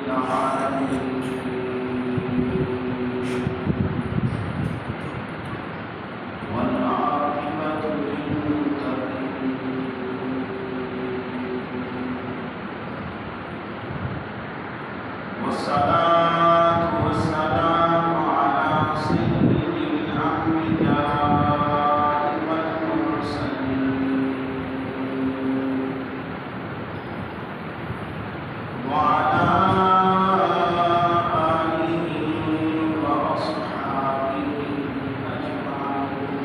العالمين والعاقبة للمتقين والصلاة والسلام على سيد الأنبياء والمرسلين وعلى آله وأصحابه أجمعين.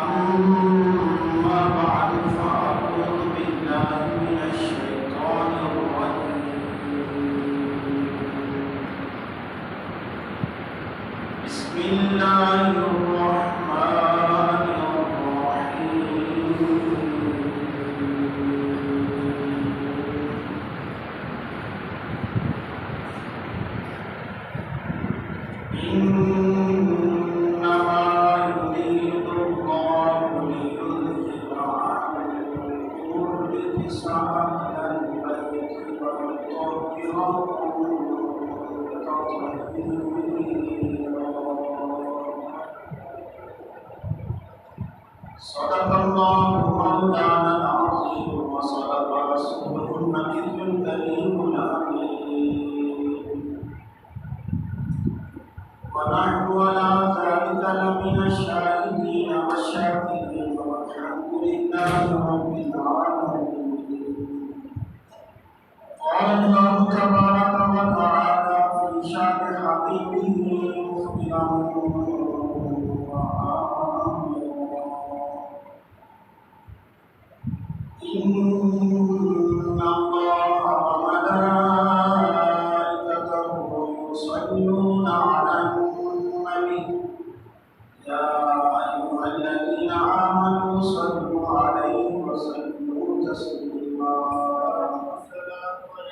أما بعد فأعوذ بالله من الشيطان الرجيم. بسم الله الرحمن الرحيم. إنما يريد الله ليذهب عنكم الرجس أهل البيت ويطهركم تطهيرا. صدق الله مولانا العظيم وصدق رسوله النبي الكريم الأمين. ونحن على ذلك لمن الشاهدين والشاكرين والحمد لله رب العالمين. قال الله تبارك وتعالى في شأن حبيبه مخبرا إن الله وملائكته يصلون على النبي يا أيها الذين آمنوا صلوا عليه وسلموا تسليما.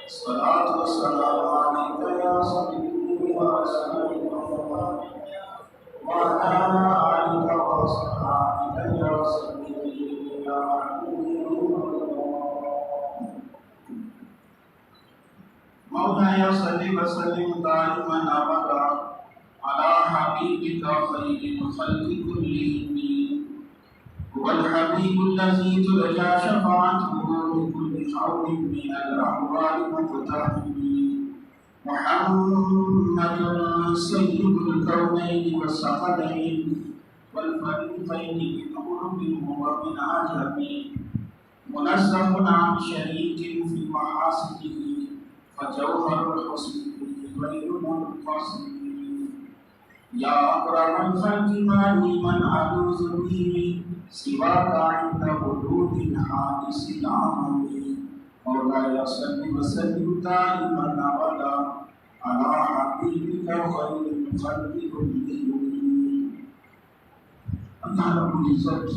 الصلاة والسلام عليك يا سيدي ورسول الله وعلى آلك وأصحابك يا سيدي يا حبيب الله. مولاي صل وسلم دائما أبدا على حبيبك خير الخلق كلهم. هو الحبيب الذي ترجى شفاعته بكل حول من الأحوال مقتحم. محمد سيد الكونين والثقلين والفريقين من قرب ومن عجب. منزه عن شريك في محاسنه فجوهر الحسن غير منقسم. يا أكرم الخلق ما لي من ألوذ به سواك عند حدود حادث العمل. مولاي صل وسلم دائما أبدا على حبيبك خير الخلق كلهم. اللہ رب العزت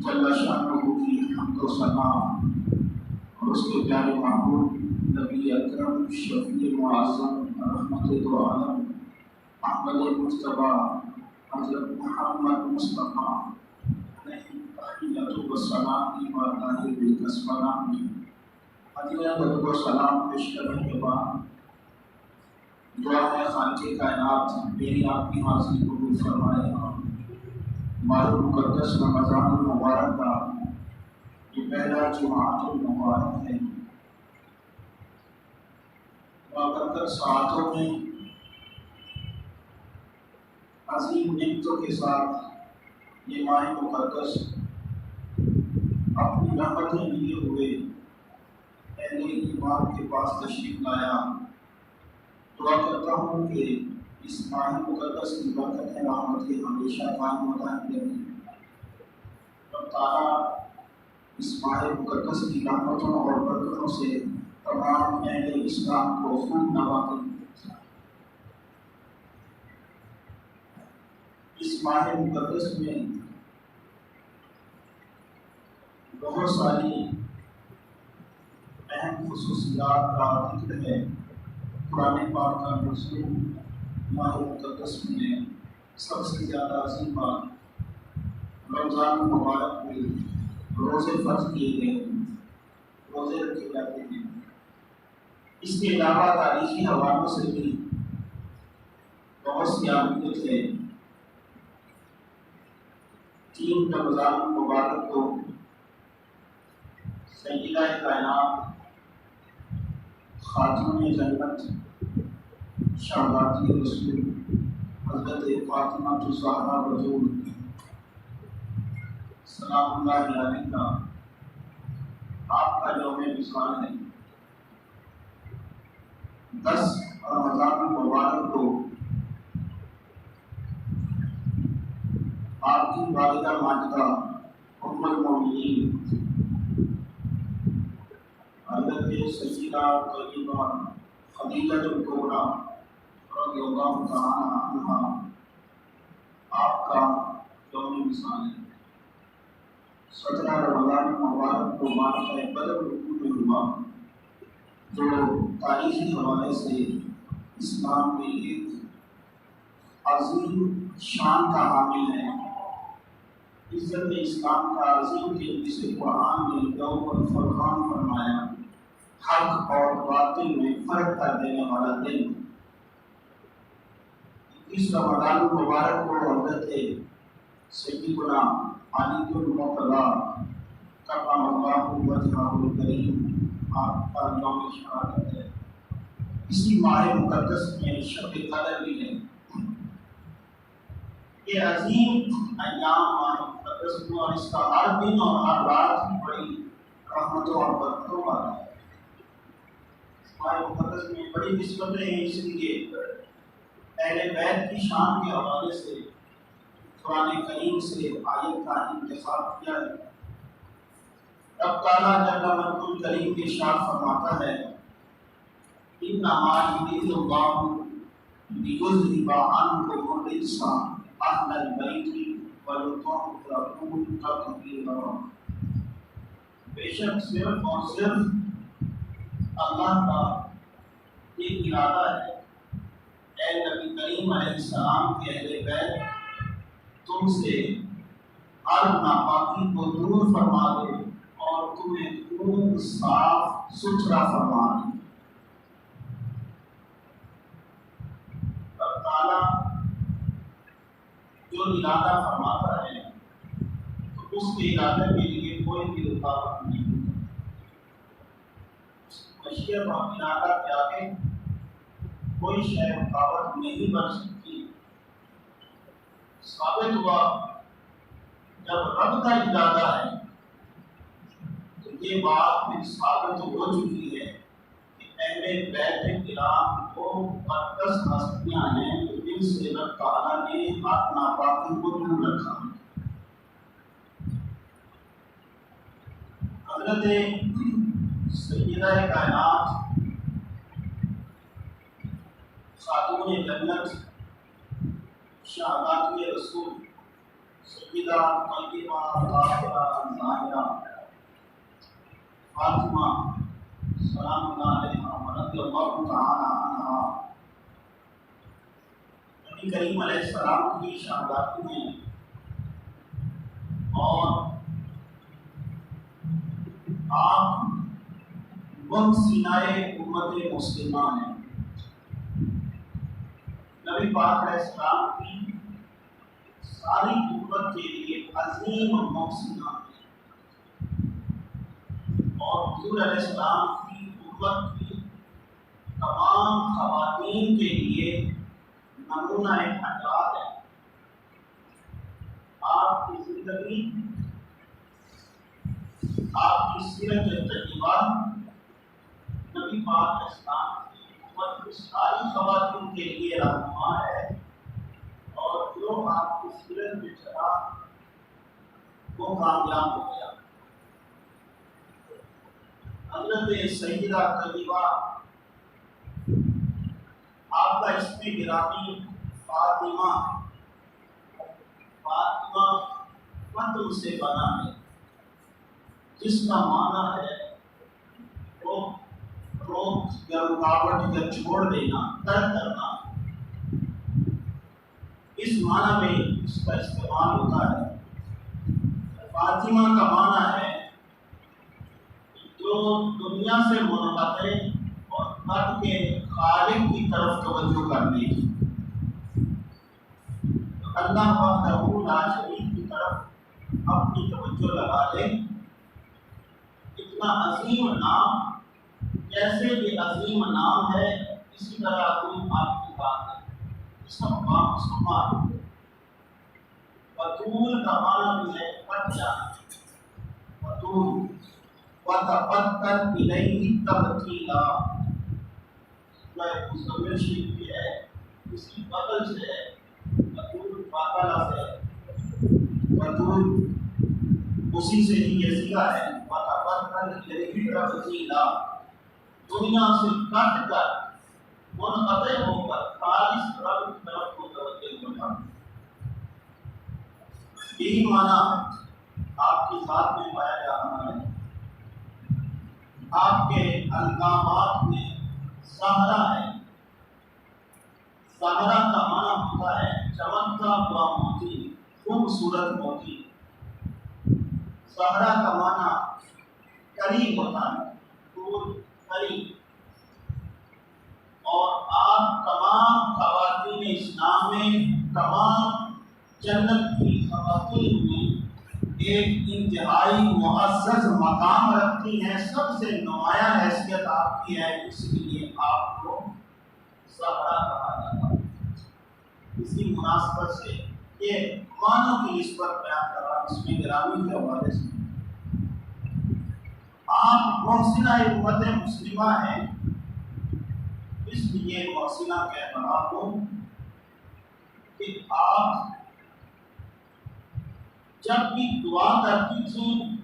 جل شانہ کی حمد و ثنا اور اس کے پیارے محبوب نبی اکرم شفیع معظم رحمت دو عالم احمد مصطفیٰ حضرت محمد مصطفیٰ علیہ تحیت و ثنا کی بارگاہ بکسمانہ میں حدیعہ درود و سلام پیش کرنے کے بعد دعا ہے خالق کائنات میری آپ کی حاضری قبول فرمائے. ماہ مقدس رمضان المبارک کا یہ پہلا جمعۃ المبارک ہے. بابرکت ساعتوں میں عظیم نعمتوں کے ساتھ یہ ماہ مقدس اپنی رحمتیں لیے ہوئے اہل ایمان کے پاس تشریف لایا. دعا کرتا ہوں کہ اس ماہ مقدس کی برکت رحمت کے ہمیشہ قائم و دائم رہے. رب تعالیٰ اس ماہ مقدس کی رحمتوں اور برکتوں سے تمام اہل اسلام کو خوب نوازے. اس ماہ مقدس میں بہت ساری اہم خصوصیات کا ذکر ہے. قرآن پاک کا نزول ماہ مقدس میں سب سے زیادہ عظیم بات رمضان المبارک میں روزے فرض کیے گئے ہیں، روزے رکھے جاتے ہیں۔ اس کے علاوہ تاریخی حوالوں سے بھی بہت سی اہمیت ہے۔ 3 رمضان المبارک کو سیدہ کائنات خاتون جنت شہزادی رسول حضرت فاطمہ الزہرا بتول سلام اللہ علیہ کا آپ کا یوم وصال ہے۔ 10 رمضان المبارک کو آپ کی والدہ ماجدہ ام المومنین حضرت سیدہ طیبہ خدیجہ الکبریٰ رضی اللہ تعالی عنہا آپ کا یوم وصال ہے۔ 17 رمضان المبارک کو معرکہ بدر میں ہوا، جو تاریخی حوالے سے اسلام میں ایک عظیم شان کا حامل ہے۔ عزت اسلام کا عظیم دن جسے قرآن نے یوم الفرقان فرمایا، حق اور باطل میں فرق کر دینے والا دن۔ 21 رمضان المبارک کو حضرت سیدنا علی المرتضیٰ کرم اللہ وجہہ الکریم آپ کا یوم شہادت ہے۔ اسی ماہ مقدس میں شب قدر بھی ہے۔ یہ عظیم ایام ماہ مقدس میں، اور اس کا ہر دن اور ہر رات بڑی رحمتوں اور برکتوں والا ہے۔ ماہ مقدس میں بڑی نسبتیں ہیں، اس لیے اہل بیت کی شان کے حوالے سے قرآن کریم سے آیت کا انتخاب کیا ہے۔ رب تعالیٰ جل مجدہ کریم کے ارشاد فرماتا ہے، انما یرید اللہ لیذھب عنکم الرجس اہل البیت ویطہرکم تطہیرا۔ بے شک صرف اور صرف اللہ کا ایک ارادہ ہے، اے نبی کریم علیہ السلام کے اہل بیت، تم سے ہر ناپاکی کو دور فرما دے اور تمہیں خوب صاف ستھرا فرما دے۔ رب تعالیٰ جو ارادہ فرماتا ہے تو اس کے ارادے کے لیے کوئی بھی رکاوٹ نہیں ہوتی۔ مشیت اور ارادہ کے آگے کوئی شے رکاوٹ نہیں بن سکتی۔ ثابت ہوا جب رب کا ارادہ ہے تو یہ بات بھی ثابت ہو چکی ہے کہ اہل بیت کرام کو مقدس ہستیاں ہیں جن سے رب تعالیٰ نے ہر ناپاکی کو دور رکھا۔ حضرت سیدہ کائنات خاتون جنت شہزادی رسول سیدہ طیبہ طاہرہ ظاہرہ فاطمہ سلام اللہ علیہا رضی اللہ تعالی عنہا نبی کریم علیہ السلام کی شہزادی ہیں، اور آپ سینائے امت مسلمہ ہیں۔ نبی پاک علیہ السلام کی ساری امت کے لیے عظیم موسیقہ ہے، اور حضور علیہ السلام کی امت کی تمام خواتین کے لیے نمونہ حیات ہے۔ آپ کی زندگی، آپ کی سیرت طیبہ نبی پاک علیہ السلام کی امت کی ساری خواتین کے لیے رہنما ہے، اور جو آپ کی سیرت میں چلا وہ کامیاب ہو گیا۔ حضرت سیدہ طیبہ آپ کا اسم گرامی فاطمہ فطم سے بنا ہے، جس کا معنی ہے روک یا رکاوٹ یا چھوڑ دینا، ترک کرنا۔ اس معنی میں اس کا استعمال ہوتا ہے۔ فاطمہ کا معنی ہے جو دنیا سے منقطع اور قلب کے خالق کی طرف توجہ کرنے کی، اللہ وحدہ لا شریک کی طرف اپنی توجہ لگا لے۔ اتنا عظیم نام، جیسے یہ عظیم نام ہے اسی طرح کوئی آپ کی بات ہے، اس کا مقام مسلمان۔ بطول کا معنی بھی ہے پٹ جانا، بطول وَتَبَتَّلْ إِلَيْهِ تَبْتِيلًا، مستمر شریف بھی ہے، اسی بدل سے ہے، بطول باطلہ سے ہے، بطول اسی سے ہی یہ سیکھا ہے۔ وَتَبَتَّلْ إِلَيْهِ تَبْتِيلًا، دنیا سے کٹ کر منقطع ہو کر خالص رب کی طرف کو توجہ کرنا، یہی معنی آپ کی ذات میں پایا جا رہا ہے۔ آپ کے القامات میں زہرا ہے، زہرا کا معنی ہوتا ہے چمکتا ہوا موتی، خوبصورت موتی۔ زہرا کا معنی کلی ہوتا ہے، پھول کلی۔ اور آپ تمام خواتین اسلام میں، تمام جنت کی خواتین میں ایک انتہائی معزز مقام رکھتی ہیں، سب سے نمایاں حیثیت آپ کی ہے، اس لیے آپ کو زہرا کہا جاتا ہے۔ اسی مناسبت سے یہ معنوں کی نسبت بیان کر رہا اس میں گرامی کے حوالے سے۔ آپ محسنہ امت مسلمہ ہیں، اس لیے محسنہ کہہ رہا ہوں کہ آپ جب بھی دعا کرتی تھیں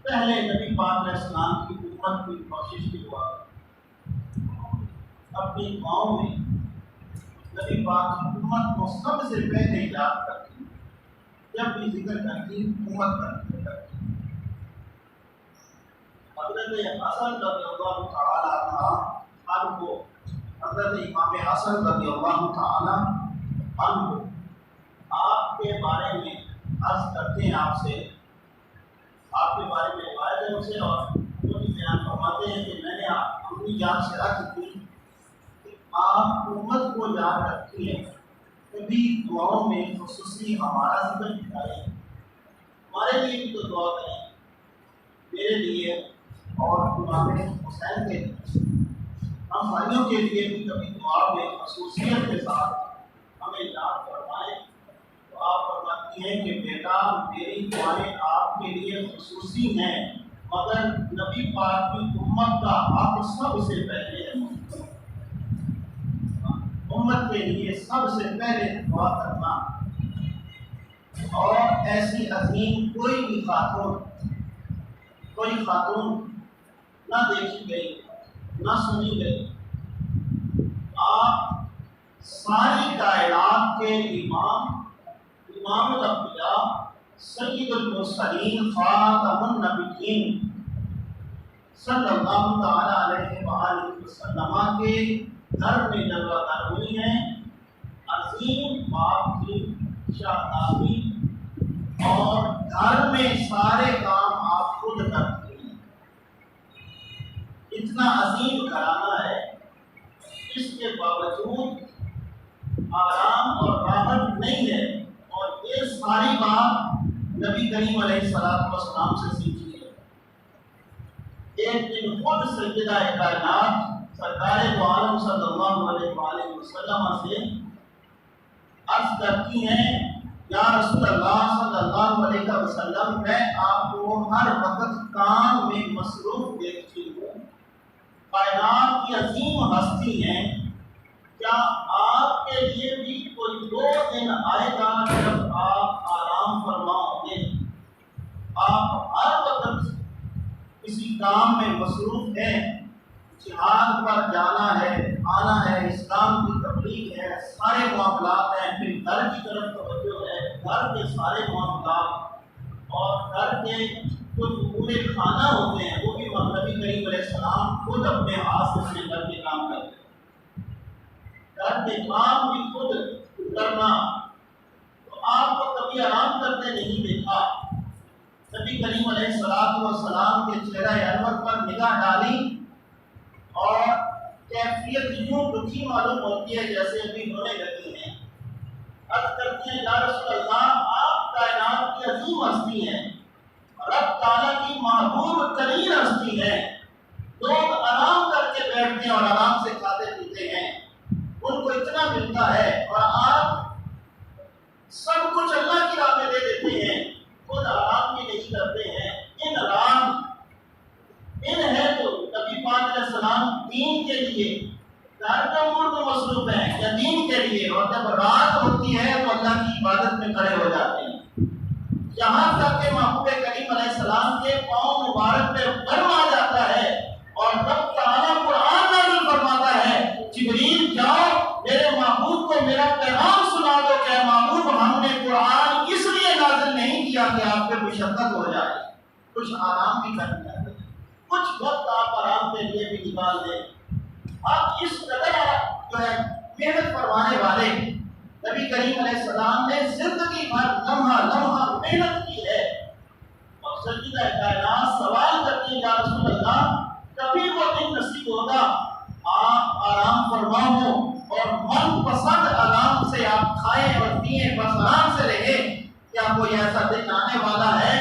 پہلے نبی پاک علیہ السلام کی امت کی کوشش کی دعا، اپنی دعاؤں میں نبی پاک کی امت کو سب سے پہلے یاد کرتی، جب بھی ذکر کرتی امت کرتی۔ حضرت حسن رضی اللہ تعالی عنہ کو، حضرت امام حسن رضی اللہ تعالی عنہ آپ کے بارے میں عرض کرتے ہیں، آپ سے، آپ کے بارے میں روایت ہے ان سے، اور وہ بھی بیان فرماتے ہیں کہ میں نے اپنی جان سے عرض کی کہ آپ امت کو یاد رکھتی ہیں، کبھی دعاؤں میں خصوصی ہمارا ذکر کریں، ہمارے لیے بھی تو دعا کریں، میرے لیے اور امام حسین کے لیے، ہم بھائیوں کے لیے بھی کبھی دعا میں خصوصیت کے ساتھ ہمیں یاد فرمائیں۔ تو آپ فرماتی ہیں کہ بیٹا میری دعائیں آپ کے لیے خصوصی ہیں، مگر نبی پاک کی امت کا حق سب سے پہلے ہے، امت کے لیے سب سے پہلے دعا کرنا۔ اور ایسی عظیم کوئی بھی خاتون نہ دیکھی گئی نہ سنی گئی۔ آپ ساری کائنات کے امام الانبیاء، سید المرسلین، خاتم النبیین صلی اللہ تعالی علیہ وآلہ وسلم کے گھر میں جلوہ گر ہوئی ہیں، عظیم باپ کی شادابی، اور گھر میں سارے کام آپ خود کرتے ہیں۔ اتنا عظیم گھرانہ ہے، اس کے باوجود آرام اور راحت نہیں ہے، اور یہ ساری بات نبی کریم علیہ السلام سے سیکھی ہے۔ ایک دن خود سیدہ کائنات سرکار دو عالم صلی اللہ علیہ وآلہ وسلم سے عرض کرتی ہیں، یا رسول اللہ صلی اللہ علیہ وسلم، میں آپ کو ہر وقت کام میں مصروف دیکھتی ہوں، کائنات کی عظیم ہستی ہیں، کیا آپ کے لیے بھی کوئی دو دن آئے گا جب آپ آرام فرماؤ گے؟ آپ ہر وقت کسی کام میں مصروف ہیں، جہاد پر جانا ہے، آنا ہے، اسلام کی تبلیغ ہے، سارے معاملات ہیں، پھر گھر کی طرف توجہ ہے، گھر کے سارے معاملات، اور گھر کے کچھ پورے کھانا ہوتے ہیں، وہ بھی نبی کریم علیہ السلام خود اپنے ہاتھ سے اپنے گھر کے کام کرتے ہیں، گھر کے کام بھی خود کرنا۔ تو آپ کو کبھی آرام کرتے نہیں دیکھا، نبی کریم علیہ السلام کے چہرہ انور پر نگاہ ڈالی اور کیفیت یوں دکھی معلوم ہوتی ہے جیسے ابھی رونے لگی ہیں۔ عرض کرتی ہیں یا رسول اللہ آپ کائنات کی عظیم ہستی ہیں، رب تعالیٰ کی محبوب ترین ہستی ہے، لوگ آرام کر کے بیٹھتے ہیں اور آرام سے کھاتے پیتے ہیں، ان کو اتنا ملتا ہے اور آپ سب کچھ اللہ کی راہ میں دے دیتے ہیں، خود آرام بھی نہیں کرتے ہیں۔ ان ہے تو نبی پاک علیہ السلام دین کے لیے گھر کے امور میں مصروف ہیں یا دین کے لیے، اور جب رات ہوتی ہے تو اللہ کی عبادت میں کھڑے ہو جاتے ہیں، یہاں تک کہ محبوب کریم علیہ السلام کے پاؤں مبارک پہ برم آ جاتا ہے اور رب تعالیٰ قرآن نازل فرماتا ہے جبریل جاؤ میرے محبوب کو میرا پیغام سنا دو کہ محبوب ہم نے قرآن اس لیے نازل نہیں کیا کہ آپ پہ مشقت ہو جائے، کچھ آرام بھی کرنا ہے، کچھ وقت آپ آرام کے لیے بھی نکال دیں۔ آپ اس قدر جو ہے محنت فرمانے والے نبی کریم علیہ السلام نے زندگی بھر لمحہ لمحہ محنت کی ہے، اور سیدہ کائنات سوال کرتی ہے یا رسول اللہ کبھی وہ دن نصیب ہوگا آپ آرام فرما ہو اور من پسند آرام سے آپ کھائیں اور پیئیں، بس آرام سے رہیں، کیا کوئی ایسا دن آنے والا ہے؟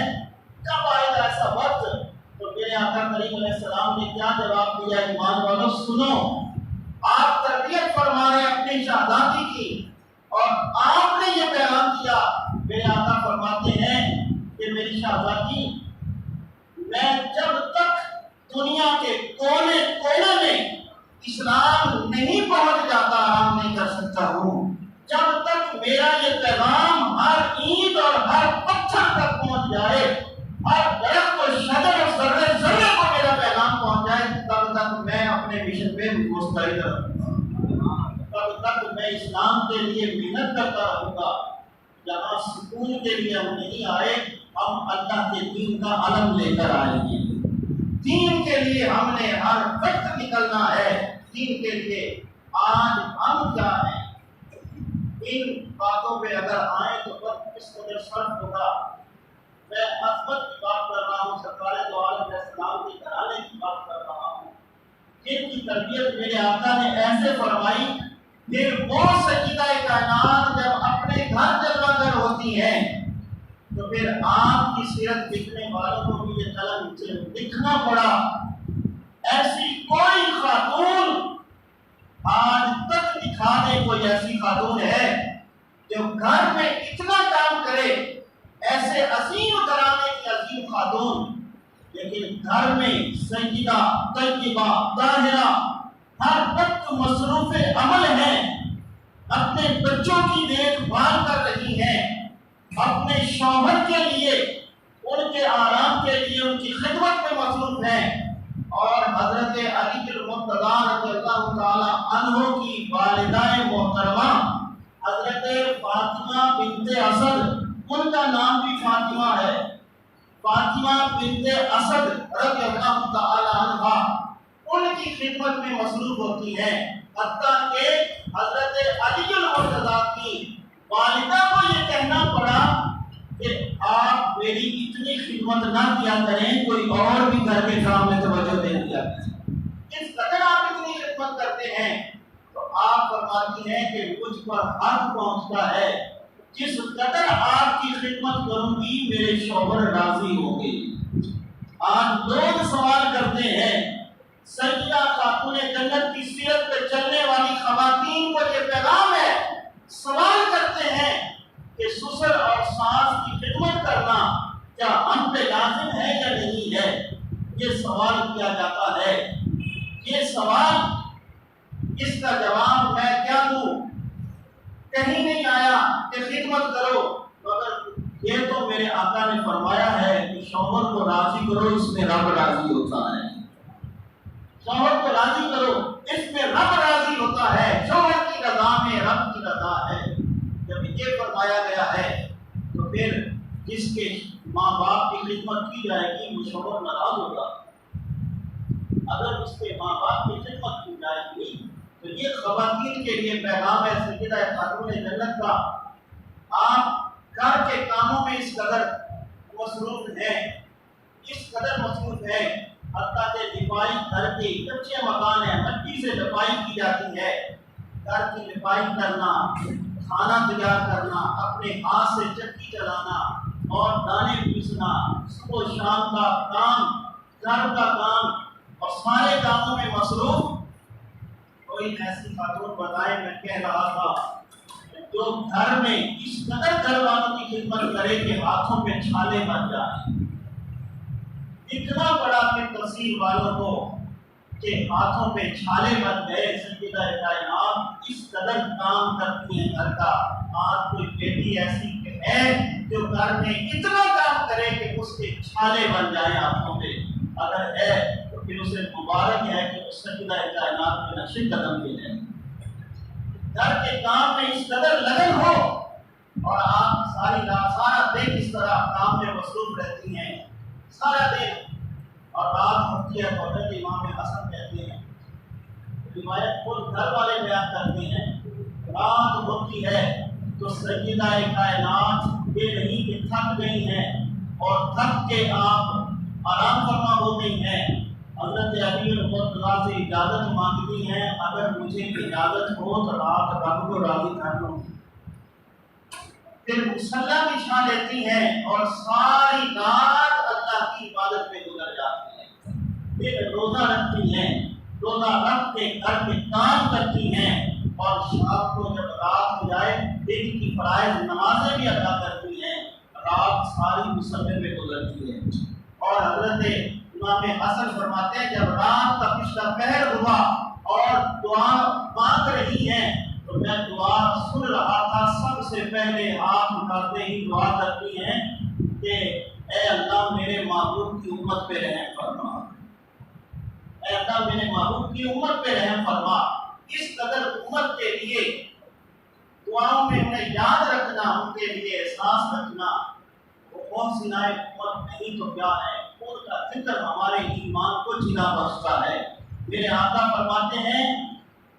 کب آئے گا ایسا وقت؟ تو میرے آقا کریم علیہ السلام نے کیا جواب دیا؟ ایمان والو سنو، آپ تربیت فرما رہے اپنی شہزادی کی اور آپ نے یہ پیغام دیا۔ میرے آقا فرماتے ہیں کہ میری شہزادی میں جب تک دنیا کے کونے کونے میں اسلام نہیں پہنچ جاتا آرام نہیں کر سکتا ہوں، جب تک میرا یہ پیغام ہر اینٹ اور ہر پتھر تک پہنچ جائے، ہر درخت و شجر اور ذرے ذرے کو میرا پیغام پہنچ جائے، تب تک میں اپنے مشن پہ مستعد رہوں گا، تب تک میں اسلام کے لیے محنت کرتا رہوں گا۔ جہاں سکون کے لیے ہم نہیں آئے، ہم اللہ کے دین کا علم لے کر آئیں گے، دین کے لیے ہم نے ہر وقت نکلنا ہے، دین کے لیے۔ آج ہم کیا ہیں؟ ان باتوں پہ اگر آئیں تو وقت کس قدر صرف ہوگا۔ میں عظمت کی بات کر رہا ہوں، سرکار دو عالم علیہ السلام کے گھرانے کی بات کر رہا ہوں، جن کی تربیت میرے آقا نے ایسے فرمائی۔ پھر وہ سیدہ کائنات جب اپنے گھر جلوہ گر ہوتی ہیں تو پھر آپ کی سیرت لکھنے والوں کو بھی یہ قلم سے لکھنا پڑا۔ ایسی کوئی خاتون آج تک دکھا دے، کوئی ایسی خاتون ہے جو گھر میں اتنا کام کرے، ایسے عظیم گھرانے کی عظیم خاتون، لیکن گھر میں سیدہ طیبہ طاہرہ ہر وقت مصروف عمل ہیں، اپنے بچوں کی دیکھ بھال کر رہی ہیں، اپنے شوہر کے لیے ان کے آرام کے لیے ان کی خدمت میں مصروف ہیں، اور حضرت علی المرتضیٰ رضی اللہ تعالی عنہ کی والدہ محترمہ حضرت فاطمہ بنت اسد، ان کا نام بھی فاطمہ ہے، فاطمہ بنت اسد رضی اللہ تعالی عنہ ان کی خدمت میں مصروف ہوتی ہیں، حتیٰ کہ حضرت علی المرتضیٰ کی والدہ کو یہ کہنا پڑا کہ آپ میری اتنی خدمت نہ کیا کریں، کوئی اور بھی گھر کے کام میں توجہ دے دیا کریں، اس قدر آپ اتنی خدمت کرتے ہیں۔ تو آپ فرماتی ہیں کہ مجھ پر حق پہنچتا ہے، جس قدر آپ کی خدمت کروں گی میرے شوہر راضی ہوں گے۔ آج لوگ سوال کرتے ہیں، سیدہ خاتون جنت کی سیرت پہ چلنے والی خواتین کو یہ پیغام ہے، سوال کرتے ہیں کہ سسر اور ساس کی خدمت کرنا کیا ہم پہ لازم ہے یا نہیں ہے؟ یہ سوال کیا جاتا ہے۔ یہ سوال، اس کا جواب میں کیا دوں؟ کہیں نہیں آیا کہ خدمت کرو، مگر یہ تو میرے آقا نے فرمایا ہے کہ شوہر کو راضی کرو، اس میں رب راضی ہوتا ہے، شوہر کو راضی کرو، اس میں رب راضی ہوتا ہے، شوہر کی رضا میں رب کی رضا ہے۔ جب یہ فرمایا گیا ہے تو پھر جس کے ماں باپ کی خدمت کی جائے گی وہ شوہر ناراض ہوگا، اگر اس کے ماں باپ کی خدمت کی جائے گی تو یہ خواتین کے لیے پیغام ہے سیدہ خاتون جنت کا۔ آپ گھر کے کاموں میں اس قدر مصروف ہیں، اس قدر مصروف ہے حتیٰ کہ لپائی گھر کے کچے مکان ہیں، مٹی سے لپائی کی جاتی ہے، گھر کی لپائی کرنا، کھانا تیار کرنا، اپنے ہاتھ سے چکی چلانا اور دانے پیسنا، صبح و شام کا کام، گھر کا کام اور سارے کاموں میں مصروف کوئی ایسی خاتون بتائے، میں کہہ رہا تھا جو گھر میں اس قدر گھر والوں کی خدمت کرے کہ ہاتھوں میں چھالے بن جائیں، اتنا بڑا کہ تحصیل والوں کو کہ ہاتھوں پہ چھالے بن گئے، سیدہ کائنات اس قدر کام کرتی ہیں گھر کا۔ آج کوئی بیٹی ایسی ہے جو گھر میں اتنا کام کرے کہ اس کے چھالے بن جائیں ہاتھوں پہ، اگر ہے تو پھر اسے مبارک ہے کہ اس سیدہ کائنات کے نقش قدم پہ ہے۔ گھر کے کام میں اس قدر لگن ہو اور آپ ساری رات سارا دن اس طرح کام میں مصروف رہتی ہیں، سارا دن، اور رات ہوتی ہے تو حضرت امام حسن کہتے ہیں، روایت خود گھر والے بیان کرتے ہیں، رات ہوتی ہے تو سیدہ کائنات یہ نہیں کہ تھک گئی ہیں اور تھک کے آپ آرام فرما ہو گئی ہیں، حضرت علی رضی اللہ سے اجازت مانگتی ہیں، اگر مجھے اجازت ہو تو رات رب کو راضی کر لوں، پھر مصلی بچھا لیتی ہیں اور ساری رات اللہ کی عبادت میں گزر جاتی ہیں، پھر روزہ رکھتی ہیں، روزہ رکھ کے گھر کے کام کرتی ہیں اور شام کو جب رات ہو جائے دن کی فرائض نمازیں بھی ادا کرتی ہیں، رات ساری مصلی میں گزرتی ہے۔ اور حضرت امام حسن فرماتے ہیں جب رات کا پچھلا پہر ہوا اور دعا مانگ رہی ہیں تو میں دعا سن رہا تھا، سب سے پہلے ہاتھ اٹھاتے ہی دعا کرتی ہیں کہ اے اللہ میرے محبوب کی امت پہ رحم فرما، اے اللہ میرے محبوب کی امت پہ رحم فرما۔ اس قدر امت کے لیے دعاؤں میں انہیں یاد رکھنا، ان کے لیے احساس رکھنا، وہ محسنائے امت نہیں تو کیا ہے، ان کا ذکر ہمارے ایمان کو جلا بخشتا ہے۔ میرے آقا فرماتے ہیں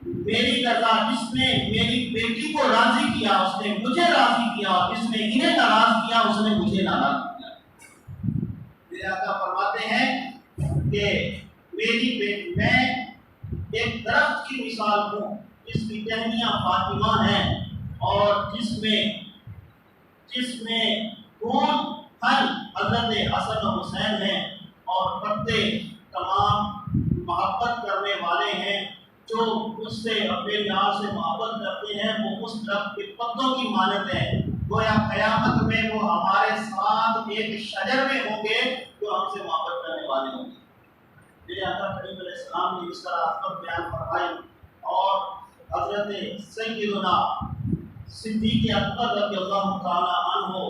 میری رضا جس نے میری بیٹی کو راضی کیا اس نے مجھے راضی کیا، اور جس نے انہیں ناراض کیا اس نے مجھے ناراض کیا۔ میرے آقا فرماتے ہیں کہ میری بیٹی میں ایک درخت کی مثال ہوں جس کی ٹہنیاں فاطمہ ہیں اور جس میں خون پھل حضرت حسن و حسین ہیں اور پتے تمام محبت کرنے والے ہیں، جو اس سے اپنے پیار سے محبت کرتے ہیں وہ اس درخت کے پتوں کی مانند ہیں، گویا قیامت میں وہ ہمارے ساتھ ایک شجر میں ہوں گے جو ہم سے محبت کرنے والے ہوں گے۔ میرے آقا کریم علیہ السلام نے اس طرح عظمت بیان فرمائی، اور حضرت سیدنا صدیق اکبر رضی اللہ تعالی عنہ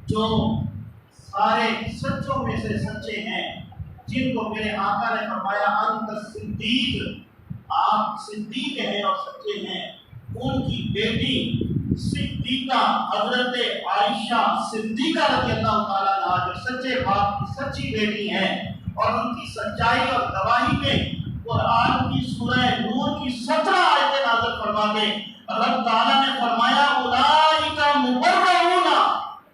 جو سارے سچوں میں سے سچے ہیں، جن کو میرے آقا نے فرمایا انت صدیق، آپ صدیق ہیں اور سچے ہیں، ان کی بیٹی صدیقہ حضرت عائشہ صدیقہ رضی اللہ تعالیٰ عنہ جو سچے باپ کی سچی بیٹی ہیں، اور ان کی سچائی اور گواہی میں قرآن کی سورہ نور کی 17 آیتیں نازل فرما کے اللہ تعالیٰ نے فرمایا اولئک مبرؤون،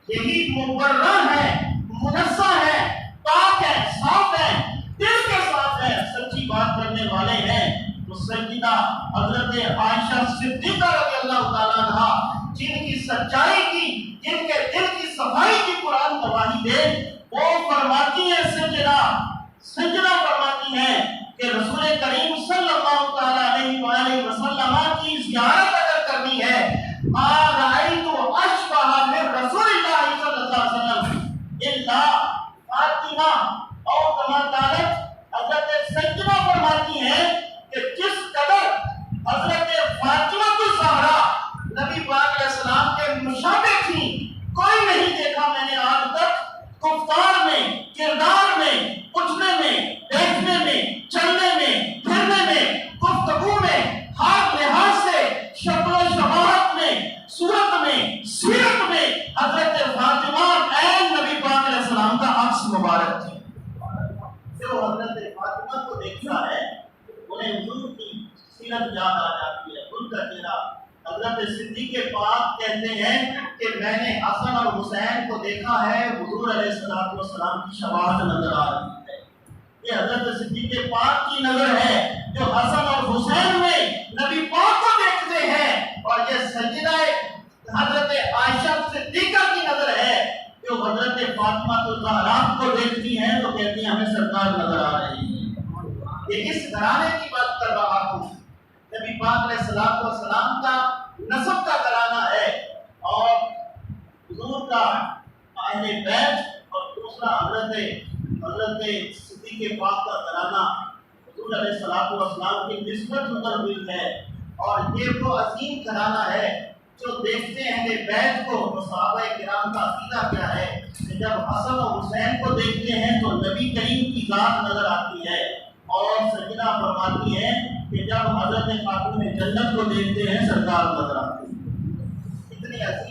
یہی مبرہ ہے، منزہ ہے، پاک ہے، صاف ہے، دل کے صاف ہے، سچی بات کرنے والے ہیں۔ تو سیدہ حضرت عائشہ صدیقہ رضی اللہ تعالیٰ عنہ جن کی سچائی کی، جن کے دل کی صفائی کی قرآن گواہی دے، وہ فرماتی ہیں سجدہ فرماتی ہیں کہ رسول کریم صلی اللہ تعالیٰ علیہ وآلہ وسلم کی زیارت اگر کرنی ہے، ما رأیت اشبہ من رسول اللہ صلی اللہ علیہ وسلم الا فاطمہ، اور کما قالت حضرت سجدہ فرماتی ہیں کہ جس قدر حضرت فاطمہ الزہرا نبی پاک علیہ السلام کے مشابہ تھی، کوئی نہیں دیکھا میں نے آج تک، گفتار میں، کردار میں، اٹھنے میں، بیٹھنے میں، چلنے میں، پھرنے میں، گفتگو میں، ہاتھ لحاظ سے، شکل و شباہت میں، صورت میں، سیرت میں حضرت فاطمہ عین نبی پاک علیہ السلام کا عکس مبارک تھی۔ جو حضرت فاطمہ کو دیکھتا ہے انہیں حضور کی سیرت یاد آ جاتی ہے، ان کا چہرہ حضرت صدیق پاک کہتے ہیں کہ میں نے حسن اور حسین کو دیکھا ہے، حضور علیہ السلام کی شفاعت نظر آ رہی ہے۔ یہ حضرت صدیق پاک کی نظر ہے جو حسن اور حسین میں نبی پاک کو دیکھتے ہیں، اور یہ سیدہ حضرت عائشہ صدیقہ کی نظر ہے جو حضرت فاطمہ الزہرا کو دیکھتی ہیں تو کہتی ہیں ہمیں سرکار نظر آ رہی ہے۔ یہ اس گھرانے کی بات کر رہا ہوں، نبی پاک علیہ السلام کا نسب کا گھرانہ ہے، اور حضور کا اہل بیت، اور دوسرا حضرت صدیق پاک کا گھرانہ حضور علیہ السلام کی نسبت اتر ہوئی ہے۔ اور یہ وہ عظیم گھرانہ ہے جو دیکھتے ہیں کہ بیت کو، صحابہ کرام کا عقیدہ کیا ہے کہ جب حسن اور حسین کو دیکھتے ہیں تو نبی کریم کی ذات نظر آتی ہے، اور سیدہ فرماتی ہے کہ جب حضرت خاتون جنت کو دیکھتے ہیں سرکار نظر آتی ہے۔ اتنی عظیم